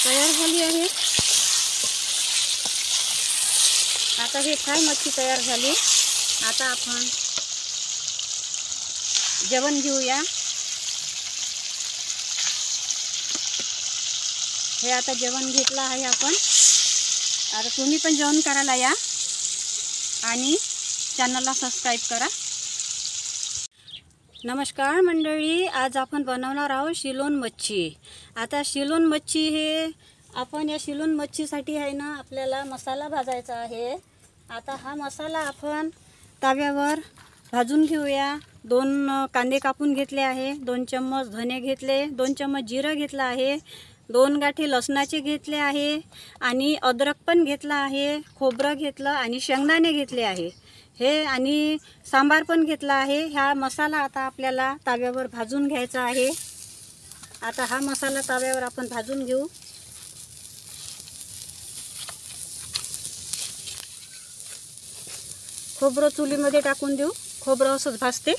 तयार झाली आहे। आता हे फ्राय मच्छी तयार झाली। आता आपण जेवण घेऊया। हे आता जेवण घेतलं आहे आपण। आता तुम्ही पण जेवण करायला या आणि चॅनलला सबस्क्राईब करा। नमस्कार मंडळी, आज आपण बनवणार आहोत शिलोन मच्छी। आता शिलोन मच्छी हे आपण या शिलोन मच्छीसाठी आहे ना आपल्याला मसाला भाजायचा आहे। आता हा मसाला आपण तव्यावर भाजून घेऊया। 2 कांदे कापून घेतले आहे, 2 चम्मच धने घेतले, 2 चम्मच जिरं घेतलं आहे, 2 गाठी लसणाचे घेतले आहे आणि अद्रक पण घेतला आहे, खोबरं घेतलं आणि शेंगदाणे घेतले आहे हे आणि सांबार पण घेतला आहे। हा मसाला आता आपल्याला तव्यावर भाजून घ्यायचा आहे। आता हा मसाला तव्यावर आपण भाजून घेऊ। खोबरं चुलीमध्ये टाकून देऊ। खोबरं असंच भाजते।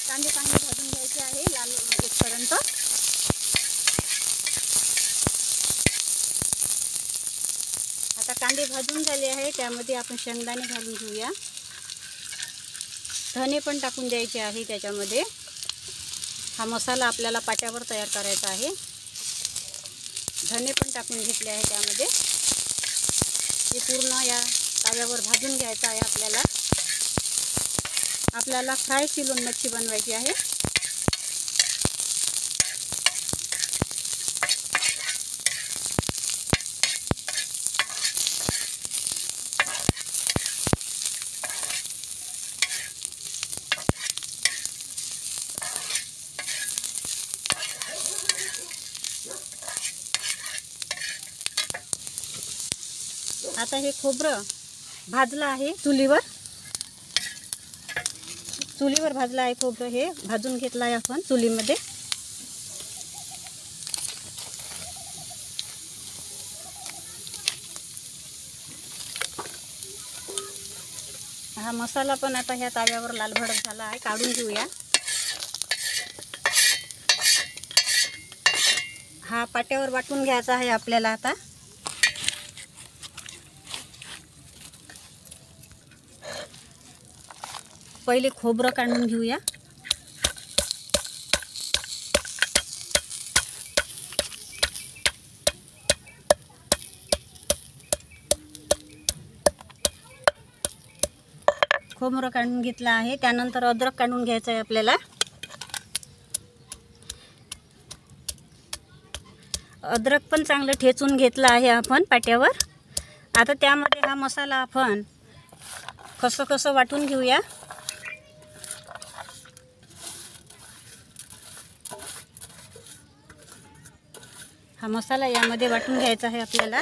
कांदे चांगले भाजून घ्यायचे आहे लाल होईपर्यंत। आता कांदे भाजून झाले आहे, त्यामध्ये आपण शेंगदाणे घालून घेऊया। धने पण टाकून द्यायचे आहे त्याच्यामध्ये। हा मसाला आपल्याला पाट्यावर तयार करायचा आहे। धने पण टाकून घेतले आहे त्यामध्ये। हे पूर्ण या तव्यावर भाजून घ्यायचं आहे आपल्याला। आपल्याला फ्राय शिलोन मच्छी बनवायची आहे। आता हे खोबरं भाजलं आहे चुलीवर भाजलं आहे खोबरं। हे भाजून घेतलं आहे आपण चुलीमध्ये। हा मसाला पण आता ह्या तव्यावर लाल भडक झाला आहे, काढून घेऊया। हा पाट्यावर वाटून घ्यायचा आहे आपल्याला। आता पहिले खोबरं काढून घेऊया। खोबरं काढून घेतलं आहे, त्यानंतर अद्रक काढून घ्यायचं आहे आपल्याला। अद्रक पण चांगलं ठेचून घेतलं आहे आपण पाट्यावर। आता त्यामध्ये हा मसाला आपण कसं वाटून घेऊया। हा मसाला यामध्ये वाटून घ्यायचा आहे आपल्याला।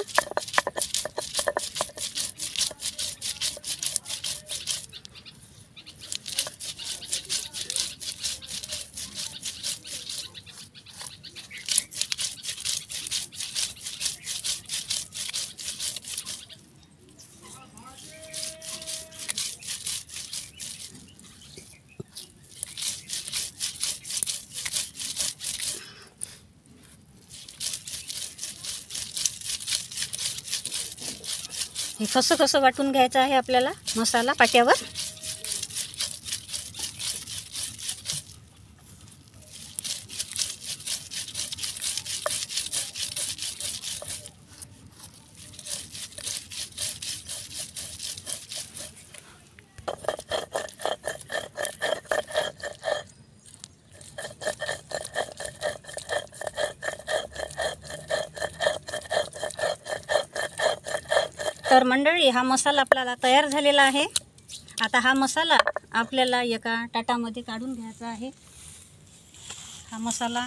हे कसं वाटून घ्यायचं आहे आपल्याला मसाला पाट्यावर। तर मंडळी, हा मसाला आपल्याला तयार झालेला आहे। आता हा मसाला आपल्याला एका ताटामध्ये काढून घ्यायचा आहे। हा मसाला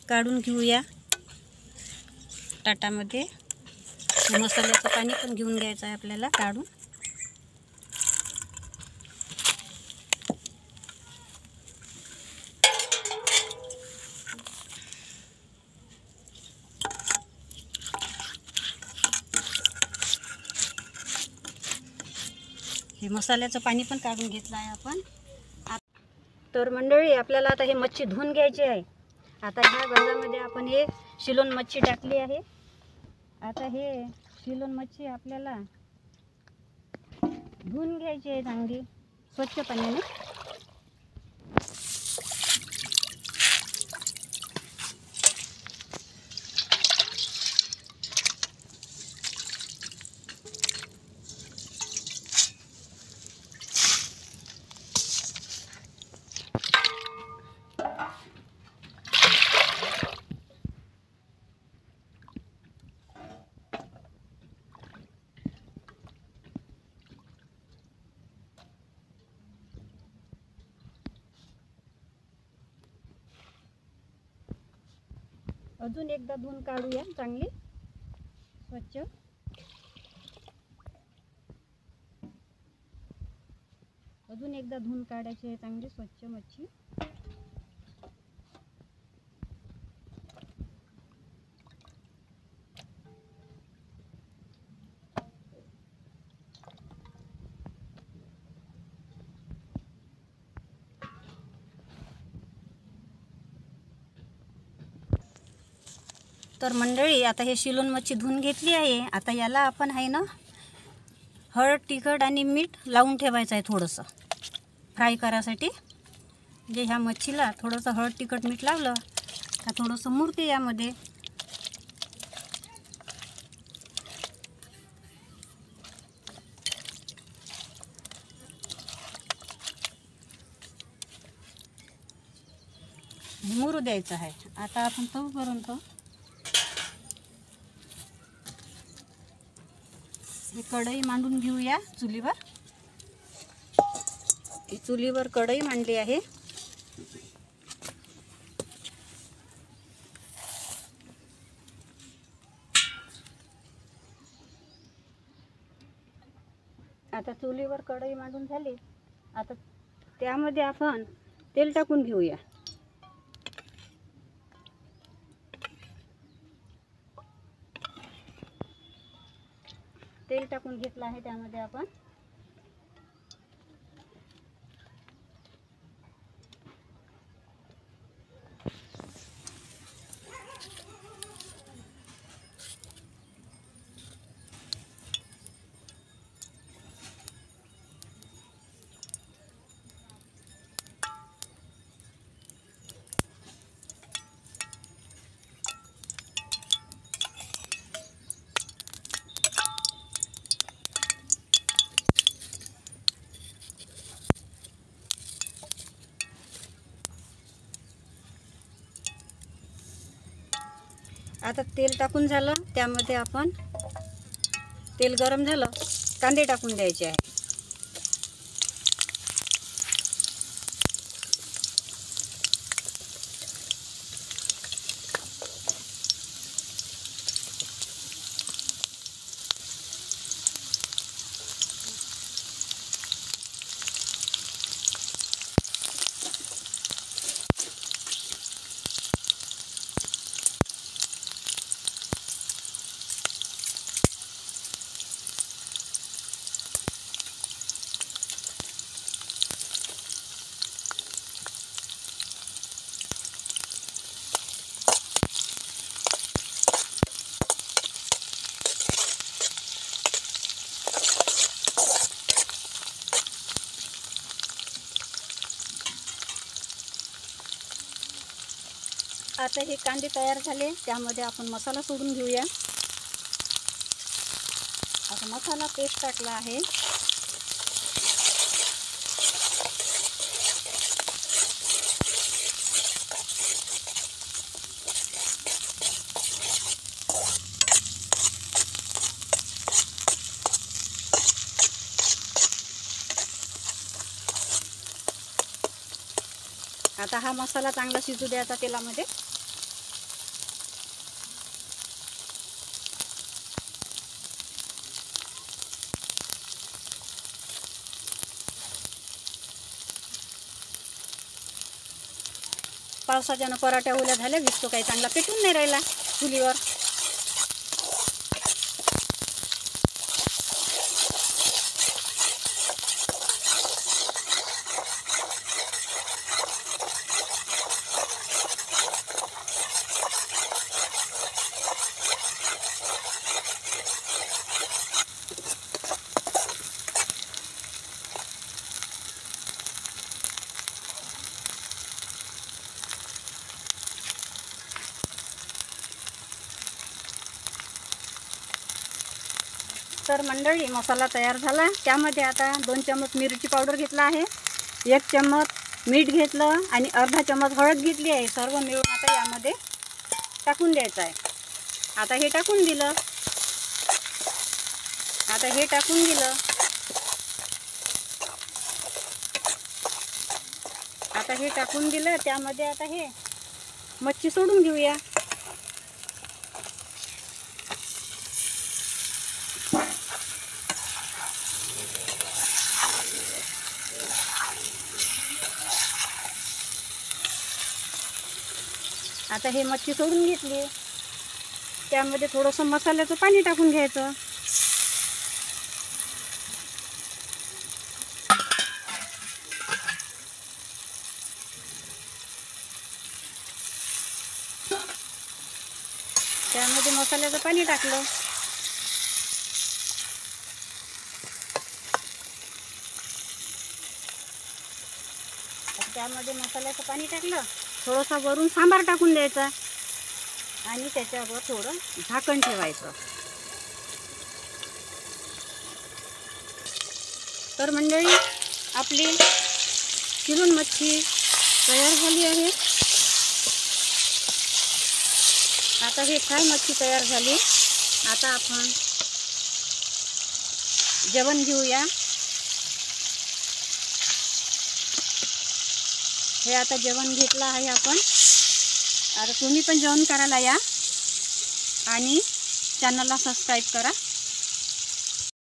काढून घेऊया ताटामध्ये। हे मसाल्याचं पाणी पण घेऊन घ्यायचं आहे आपल्याला काढून. हे मसाल्याचं पाणी पण काढून घेतलं आहे आपण. तर मंडळी, आपल्याला आता हे मच्छी धुवून घ्यायची आहे. आता ह्या गंजामध्ये आपण हे शिलोन मच्छी टाकली आहे. आता हे शिलोन मच्छी आपल्याला धुवून घ्यायची आहे चांगली स्वच्छ पाण्याने. अजून एकदा धुवून काढूया चांगली स्वच्छ. अजून एकदा धुवून काढायची आहे चांगली स्वच्छ मच्छी. तर मंडळी, आता हे शिलोन मच्छी धुवून घेतली आहे. आता याला आपण आहे ना हळद, तिखट आणि मीठ लावून ठेवायचं आहे थोडंसं फ्राय करायसाठी. म्हणजे ह्या मच्छीला थोडंसं हळद, तिखट, मीठ लावलं का थोडंसं मुरते यामध्ये. मुरू द्यायचं आहे. आता आपण तोपर्यंत कढई मांडून घेऊया चुलीवर. चुलीवर कढई मांडली आहे. आता चुलीवर कढई मांडून झाली. आता त्यामध्ये आपण तेल टाकून घेऊया. तेल टाकून घेतलं आहे. त्यामध्ये आपण आता तेल टाकून झालं. त्यामध्ये आपण तेल गरम झालं, कांदे टाकून द्यायचे आहे. आता हे कांदे तयार झाले. त्यामध्ये आपण मसाला सोडून घेऊया. आता मसाला पेस्ट टाकला आहे. आता हा मसाला चांगला शिजू द्यायचा तेलामध्ये. पावसाच्यानं पराठ्या ओल्या झाल्या, विसतो काही चांगला पेटून नाही राहिला चुलीवर. तर मंडळी, मसाला तयार झाला. त्यामध्ये आता 2 चम्मच मिरची पावडर घेतला आहे, 1 चम्मच मीठ घेतलं आणि अर्धा चम्मच हळद घेतली आहे. सर्व मिळून आता यामध्ये टाकून द्यायचं आहे. आता हे टाकून दिलं. त्यामध्ये आता हे मच्छी सोडून घेऊया. आता हे मच्छी सोडून घेतली. त्यामध्ये थोडंसं मसाल्याचं पाणी टाकून घ्यायचं. त्यामध्ये मसाल्याचं पाणी टाकलं. थोडंसं वरून सांबार टाकून द्यायचा आणि त्याच्यावर थोडं झाकण ठेवायचं. तर मंडळी, आपली शिलोन मच्छी तयार झाली आहे. आता हे फ्राय मच्छी तयार झाली. आता आपण जेवण घेऊया. हे आता जेवण घेतलं आहे आपण. आता तुम्ही पण जेवण करायला या आणि चॅनलला सबस्क्राईब करा.